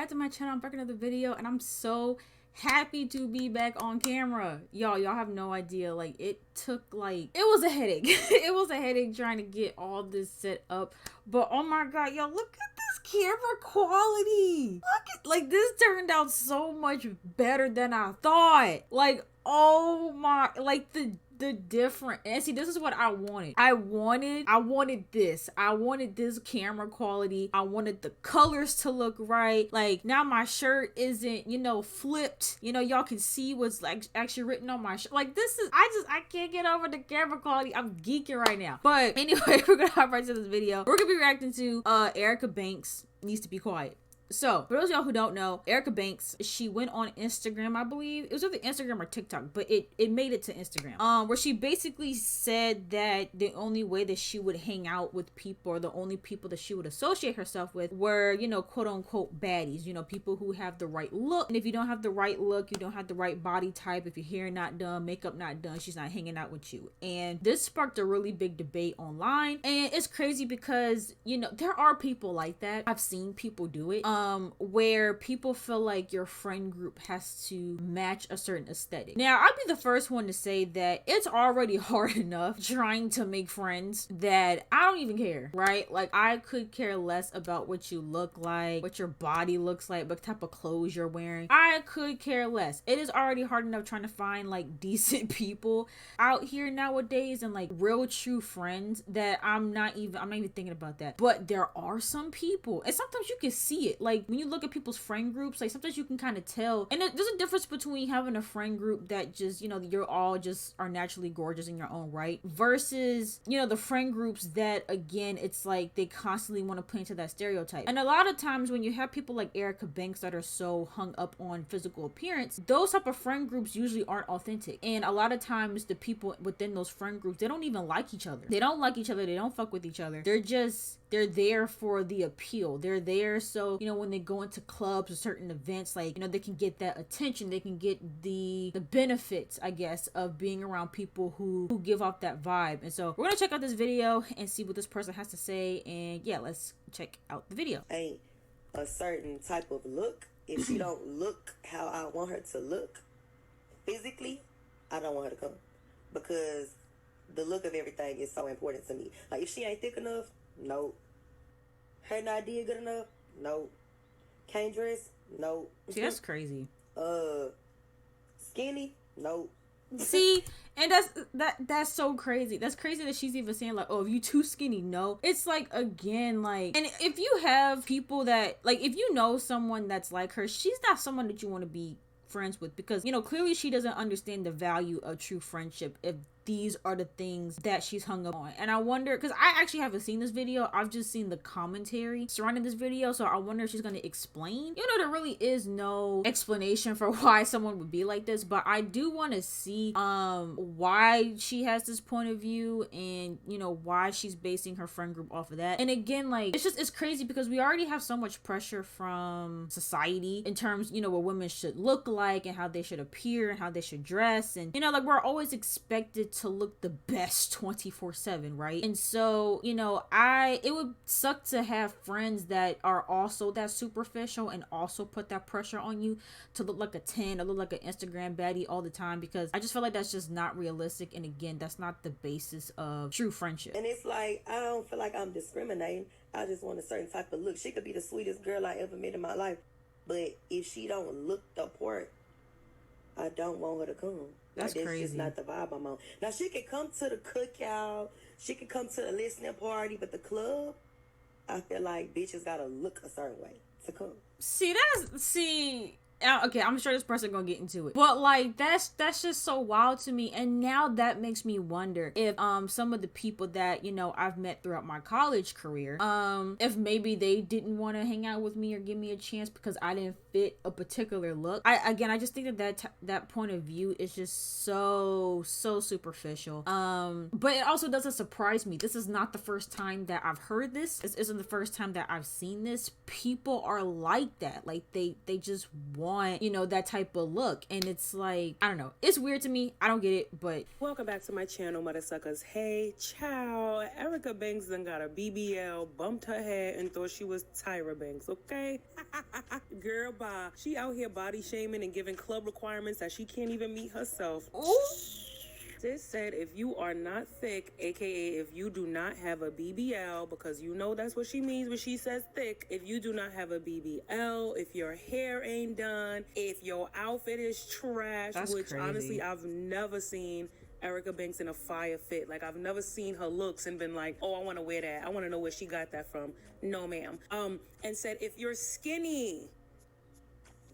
back to my channel. I'm back with another video, and I'm so happy to be back on camera. Y'all have no idea. Like, it was a headache. It was a headache trying to get all this set up. But oh my god, y'all, look at this camera quality. Look at, like, this turned out so much better than I thought. Like, oh my, like the different, and see, this is what I wanted. I wanted this. I wanted this camera quality. I wanted the colors to look right. Like, now my shirt isn't, flipped. Y'all can see what's like actually written on my shirt. Like, this is, I can't get over the camera quality. I'm geeking right now. But anyway, we're gonna hop right to this video. We're gonna be reacting to Erica Banks Needs to Be Quiet. So, for those of y'all who don't know, Erica Banks, she went on Instagram, I believe. It was either Instagram or TikTok, but it made it to Instagram. Where she basically said that the only way that she would hang out with people, or the only people that she would associate herself with, were, quote unquote baddies. People who have the right look. And if you don't have the right look, you don't have the right body type, if your hair not done, makeup not done, she's not hanging out with you. And this sparked a really big debate online. And it's crazy because, there are people like that. I've seen people do it. Where people feel like your friend group has to match a certain aesthetic. Now, I'd be the first one to say that it's already hard enough trying to make friends that I don't even care, right? Like, I could care less about what you look like, what your body looks like, what type of clothes you're wearing. I could care less. It is already hard enough trying to find like decent people out here nowadays, and like real true friends, that I'm not even thinking about that. But there are some people, and sometimes you can see it. Like, when you look at people's friend groups, like, sometimes you can kind of tell. And there's a difference between having a friend group that just, you're all just are naturally gorgeous in your own right, versus, the friend groups that, again, it's like they constantly want to play into that stereotype. And a lot of times when you have people like Erica Banks that are so hung up on physical appearance, those type of friend groups usually aren't authentic. And a lot of times the people within those friend groups, they don't even like each other. They don't like each other. They don't fuck with each other. They're there for the appeal. They're there so, when they go into clubs or certain events, like, they can get that attention. They can get the benefits, I guess, of being around people who give off that vibe. And so we're gonna check out this video and see what this person has to say. And yeah, let's check out the video. Ain't a certain type of look. If she don't look how I want her to look physically, I don't want her to come, because the look of everything is so important to me. Like, if she ain't thick enough, no. Her not did good enough, no. Can't dress, no. See, that's crazy. Skinny, no. See, and that's so crazy. That's crazy that she's even saying, like, oh, if you too skinny, no. It's like, again, like, and if you have people that, like, if you know someone that's like her, she's not someone that you want to be friends with, because, clearly she doesn't understand the value of true friendship if these are the things that she's hung up on. And I wonder, because I actually haven't seen this video, I've just seen the commentary surrounding this video, so I wonder if she's going to explain. There really is no explanation for why someone would be like this, but I do want to see why she has this point of view, and why she's basing her friend group off of that. And again, like, it's crazy because we already have so much pressure from society in terms, what women should look like and how they should appear and how they should dress, and like, we're always expected to look the best 24/7, right? And so, it would suck to have friends that are also that superficial and also put that pressure on you to look like a 10 or look like an Instagram baddie all the time, because I just feel like that's just not realistic. And again, that's not the basis of true friendship. And it's like, I don't feel like I'm discriminating. I just want a certain type of look. She could be the sweetest girl I ever met in my life, but if she don't look the part, I don't want her to come. That's like, crazy. It's just not the vibe I'm on. Now, she could come to the cookout, she could come to the listening party, but the club, I feel like bitches gotta look a certain way to come. Okay, I'm sure this person gonna get into it, but like, that's just so wild to me. And now that makes me wonder if some of the people that I've met throughout my college career, if maybe they didn't want to hang out with me or give me a chance because I didn't fit a particular look. I just think that point of view is just so superficial. But it also doesn't surprise me. This is not the first time that I've heard this. This isn't the first time that I've seen this. People are like that. Like, they just want want, you know, that type of look. And it's like, I don't know, it's weird to me. I don't get it, but welcome back to my channel, mother suckers. Hey, ciao. Erica Banks done got a BBL, bumped her head, and thought she was Tyra Banks, okay? Girl, bye. She out here body shaming and giving club requirements that she can't even meet herself. ooh. Sis said if you are not thick, aka if you do not have a BBL, because you know that's what she means when she says thick, if you do not have a BBL, if your hair ain't done, if your outfit is trash, That's which crazy. honestly I've never seen Erica Banks in a fire fit. Like, I've never seen her looks and been like, oh, I want to wear that. I want to know where she got that from. No, ma'am. And said if you're skinny,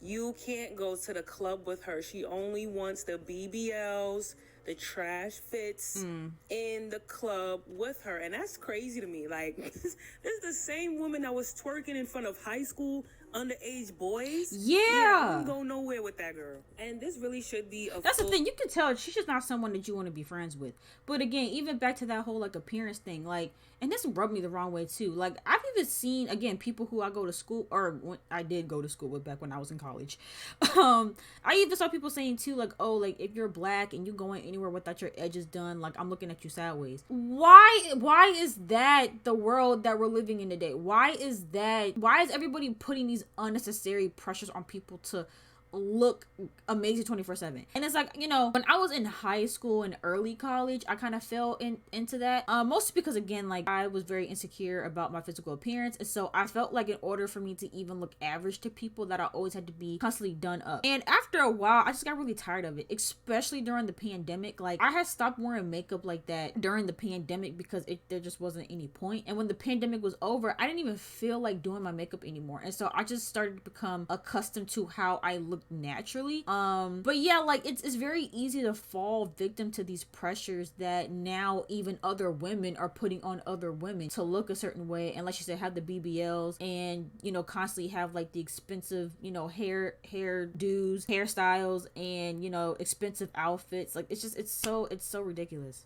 you can't go to the club with her. She only wants the BBLs, the trash fits in the club with her. And that's crazy to me. Like, this is the same woman that was twerking in front of high school underage boys. I wouldn't go nowhere with that girl. And this really should be a That's the thing. You can tell she's just not someone that you want to be friends with. But again, even back to that whole like appearance thing, like, and this rubbed me the wrong way too. Like, I've even seen, again, people who I go to school, or when I did go to school with back when I was in college. I even saw people saying too, like, oh, like if you're black and you going anywhere without your edges done, like I'm looking at you sideways. Why is that the world that we're living in today? Why is everybody putting these unnecessary pressures on people to look amazing 24/7? And it's like, you know, when I was in high school and early college, I kind of fell into that, mostly because, again, like I was very insecure about my physical appearance, and so I felt like in order for me to even look average to people, that I always had to be constantly done up. And after a while, I just got really tired of it, especially during the pandemic. Like, I had stopped wearing makeup like that during the pandemic because there just wasn't any point. And when the pandemic was over, I didn't even feel like doing my makeup anymore, and so I just started to become accustomed to how I looked naturally. But yeah, like it's very easy to fall victim to these pressures that now even other women are putting on other women to look a certain way, and like you said, have the BBLs, and you know, constantly have like the expensive, you know, hairdos, hairstyles, and you know, expensive outfits. Like, it's so ridiculous.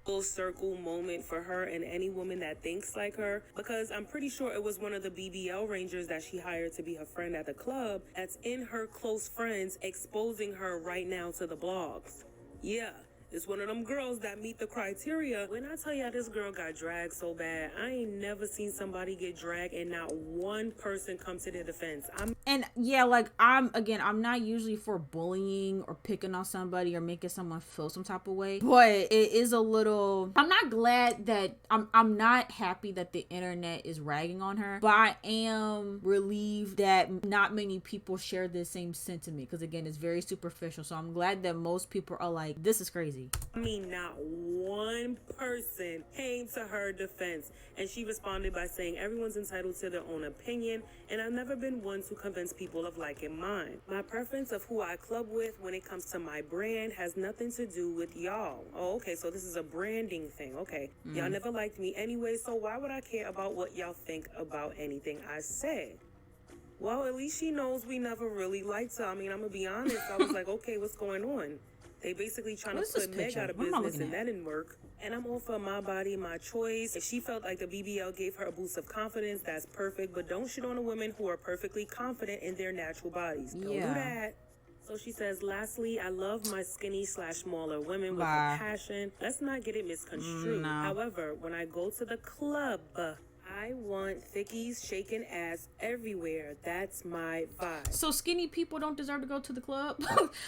Full circle moment for her and any woman that thinks like her, because I'm pretty sure it was one of the BBL Rangers that she hired to be her friend at the club that's in her close friends exposing her right now to the blogs. Yeah, it's one of them girls that meet the criteria. When I tell y'all this girl got dragged so bad, I ain't never seen somebody get dragged and not one person come to their defense. And yeah, like I'm not usually for bullying or picking on somebody or making someone feel some type of way, but it is a little, I'm not glad that I'm not happy that the internet is ragging on her, but I am relieved that not many people share the same sentiment, because again, it's very superficial. So I'm glad that most people are like, this is crazy. I mean, not one person came to her defense, and she responded by saying everyone's entitled to their own opinion, and I've never been one to convince people of liking mine. My preference of who I club with when it comes to my brand has nothing to do with y'all. Oh, okay, so this is a branding thing. Okay, y'all never liked me anyway, so why would I care about what y'all think about anything I say? Well, at least she knows we never really liked her. I mean, I'm gonna be honest, I was like, okay, what's going on? They basically trying to put Meg out of business, and that didn't work. And I'm all for my body, my choice. If she felt like the BBL gave her a boost of confidence, that's perfect. But don't shit on the women who are perfectly confident in their natural bodies. Don't do that. So she says, lastly, I love my skinny/smaller women with a passion. Let's not get it misconstrued. No. However, when I go to the club, I want thickies shaking ass everywhere. That's my vibe. So skinny people don't deserve to go to the club?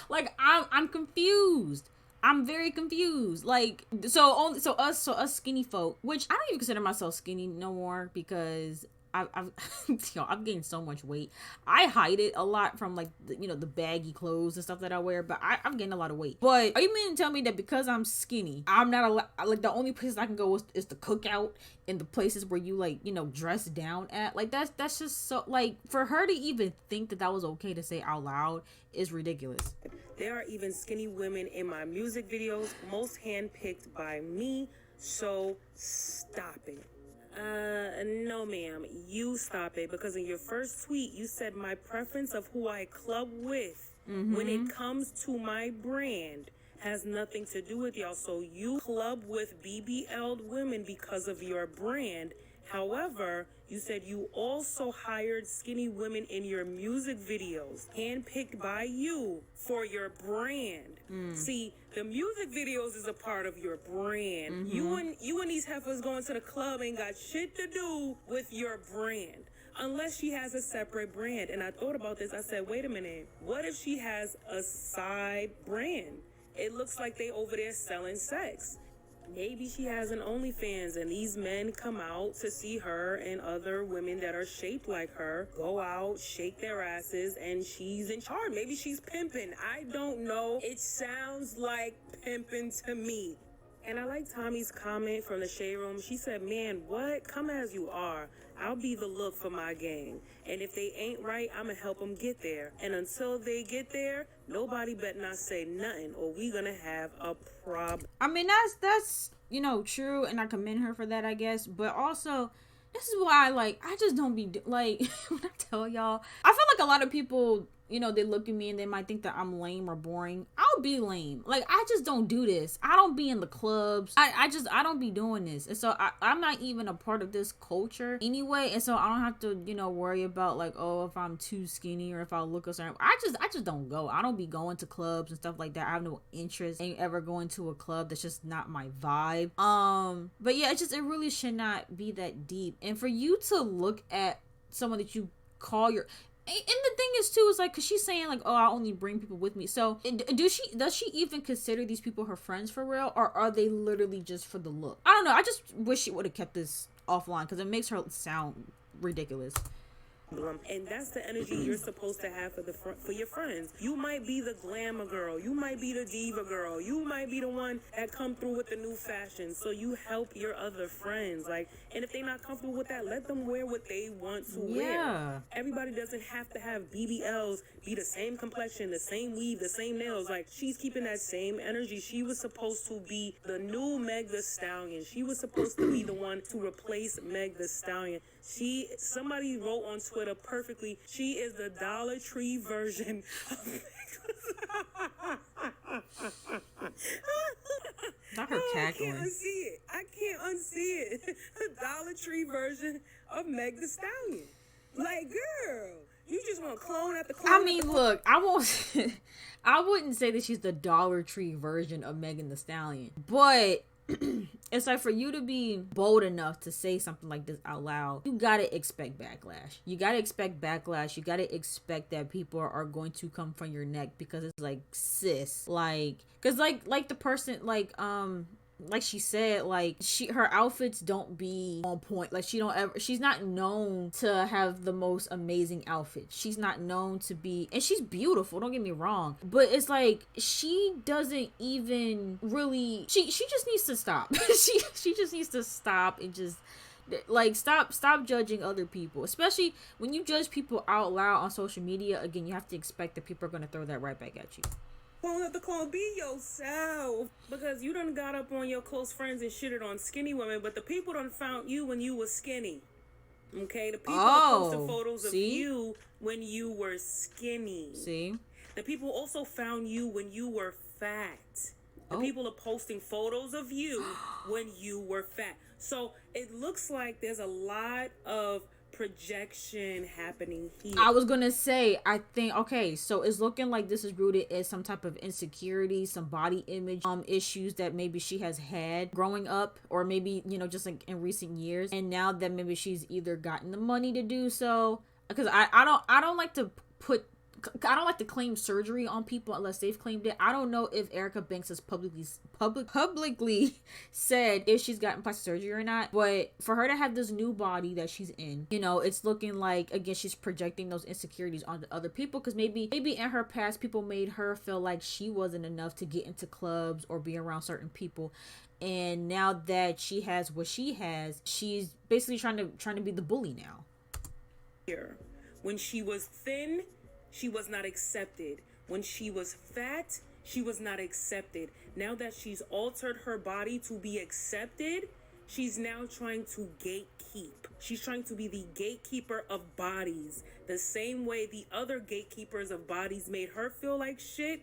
Like, I'm confused. I'm very confused. Like, so us skinny folk, which I don't even consider myself skinny no more, because I've I've gained so much weight. I hide it a lot from like the baggy clothes and stuff that I wear, but I've gained a lot of weight. But are you meaning to tell me that because I'm skinny, I'm not like the only places I can go is the cookout and the places where you dress down at? Like, that's just so, like, for her to even think that was okay to say out loud is ridiculous. There are even skinny women in my music videos, most handpicked by me, so stop it. No ma'am, you stop it, because in your first tweet you said my preference of who I club with when it comes to my brand has nothing to do with y'all. So you club with BBL'd women because of your brand However, you said you also hired skinny women in your music videos, handpicked by you for your brand. See, the music videos is a part of your brand. You and these heifers going to the club ain't got shit to do with your brand. Unless she has a separate brand. And I thought about this. I said, wait a minute. What if she has a side brand? It looks like they over there selling sex. Maybe she has an OnlyFans and these men come out to see her and other women that are shaped like her go out, shake their asses, and she's in charge. Maybe she's pimping. I don't know. It sounds like pimping to me. And I like Tommy's comment from the Shade Room. She said, man, what? Come as you are. I'll be the look for my gang. And if they ain't right, I'ma help them get there. And until they get there, nobody better not say nothing or we gonna have a problem. I mean, that's true, and I commend her for that, I guess. But also, this is why, I just don't be, when I tell y'all, I feel like a lot of people, they look at me and they might think that I'm lame or boring. I'll be lame. I just don't do this. I don't be in the clubs. I don't be doing this. And so I'm not even a part of this culture anyway. And so I don't have to, worry about if I'm too skinny or if I look a certain. I just don't go. I don't be going to clubs and stuff like that. I have no interest in ever going to a club. That's just not my vibe. But yeah, it really should not be that deep. And for you to look at someone that you call your. And the thing is too, is cause she's saying oh, I only bring people with me. So does she even consider these people her friends for real, or are they literally just for the look? I don't know. I just wish she would have kept this offline because it makes her sound ridiculous. And that's the energy you're supposed to have for your friends. You might be the glamour girl, you might be the diva girl, you might be the one that come through with the new fashion. So you help your other friends. And if they're not comfortable with that, let them wear what they want to wear. Everybody doesn't have to have BBLs, be the same complexion, the same weave, the same nails. She's keeping that same energy. She was supposed to be the new Meg Thee Stallion. She was supposed to be the one to replace Meg Thee Stallion. Somebody wrote on Twitter perfectly, she is the Dollar Tree version of Not her cackling. I can't unsee it. The Dollar Tree version of Meg Thee Stallion. Girl, you just want to clone at the clone. I mean, look, I wouldn't say that she's the Dollar Tree version of Megan Thee Stallion, but it's for you to be bold enough to say something like this out loud, you gotta expect backlash. You gotta expect that people are going to come from your neck, because it's sis, because the person, like she said, her outfits don't be on point. She's not known to have the most amazing outfits. She's not known to be, and she's beautiful, don't get me wrong, but it's she doesn't even really, she just needs to stop. she just needs to stop and just stop judging other people, especially when you judge people out loud on social media. Again, you have to expect that people are going to throw that right back at you. Clone at the clone, be yourself. Because you done got up on your close friends and shitted on skinny women, but the people done found you when you were skinny. Okay? The people posted photos of you when you were skinny. See? The people also found you when you were fat. The people are posting photos of you when you were fat. So it looks like there's a lot of projection happening here. I was gonna say, I think, okay, so it's looking like this is rooted in some type of insecurity, some body image issues that maybe she has had growing up, or maybe just in recent years, and now that maybe she's either gotten the money to do so, because I don't like to claim surgery on people unless they've claimed it. I don't know if Erica Banks has publicly said if she's gotten plastic surgery or not, but for her to have this new body that she's in, it's looking like, again, she's projecting those insecurities onto other people, because maybe in her past people made her feel like she wasn't enough to get into clubs or be around certain people, and now that she has what she has, she's basically trying to be the bully now. Here, when she was thin, she was not accepted. When she was fat, she was not accepted. Now that she's altered her body to be accepted, she's now trying to gatekeep. She's trying to be the gatekeeper of bodies. The same way the other gatekeepers of bodies made her feel like shit,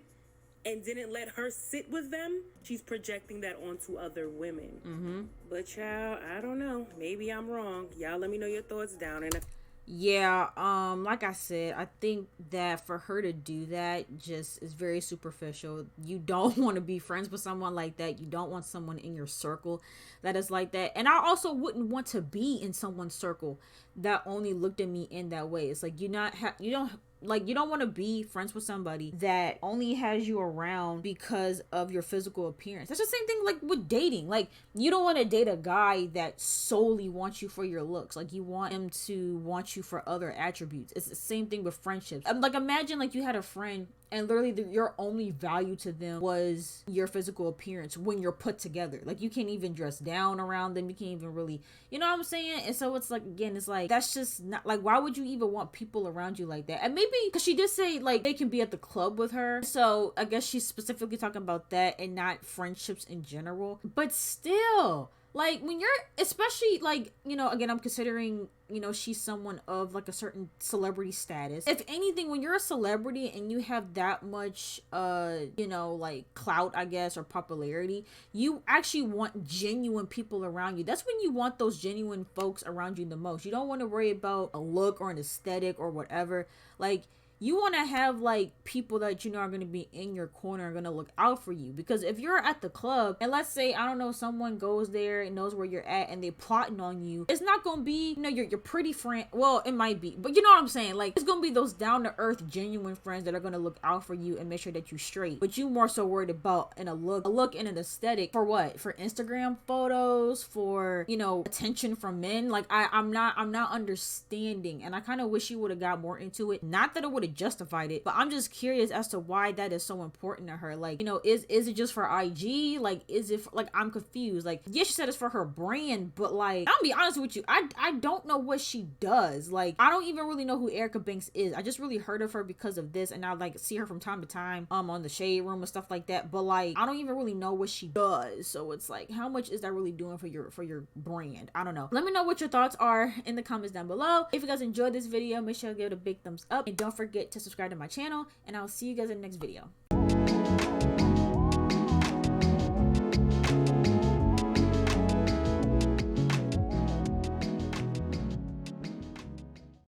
and didn't let her sit with them, she's projecting that onto other women. But child, I don't know. Maybe I'm wrong. Y'all let me know your thoughts down in the Yeah, like I said, I think that for her to do that just is very superficial. You don't want to be friends with someone like that. You don't want someone in your circle that is like that. And I also wouldn't want to be in someone's circle that only looked at me in that way. It's like you don't want to be friends with somebody that only has you around because of your physical appearance. That's the same thing like with dating. Like you don't want to date a guy that solely wants you for your looks. Like you want him to want you for other attributes. It's the same thing with friendships. Like imagine like you had a friend and literally your only value to them was your physical appearance when you're put together. Like you can't even dress down around them. You can't even really, you know what I'm saying? And so it's like, again, it's like, that's just not like, why would you even want people around you like that? And maybe because she did say like they can be at the club with her. So I guess she's specifically talking about that and not friendships in general. But still, like when you're, especially like, you know, again, I'm considering, you know, she's someone of like a certain celebrity status. If anything, when you're a celebrity and you have that much, you know, like clout, I guess, or popularity, you actually want genuine people around you. That's when you want those genuine folks around you the most. You don't want to worry about a look or an aesthetic or whatever. Like, you want to have like people that you know are going to be in your corner, are going to look out for you. Because if you're at the club and let's say, I don't know, someone goes there and knows where you're at and they plotting on you, it's not going to be, you know, your pretty friend. Well, it might be, but you know what I'm saying? Like, it's going to be those down to earth, genuine friends that are going to look out for you and make sure that you straight. But you more so worried about a look and an aesthetic for what? For Instagram photos, for, you know, attention from men. Like I'm not understanding, and I kind of wish you would have got more into it. Not that it would have justified it, but I'm just curious as to why that is so important to her. Like, you know, is it just for IG? Like, is it like, I'm confused. Like, yeah, she said it's for her brand, but like, I'll be honest with you, I don't know what she does. Like, I don't even really know who Erica Banks is. I just really heard of her because of this, and I like see her from time to time on the Shade Room and stuff like that, but like, I don't even really know what she does. So it's like, how much is that really doing for your brand? I don't know. Let me know what your thoughts are in the comments down below. If you guys enjoyed this video, make sure to give it a big thumbs up, and don't forget to subscribe to my channel, and I'll see you guys in the next video.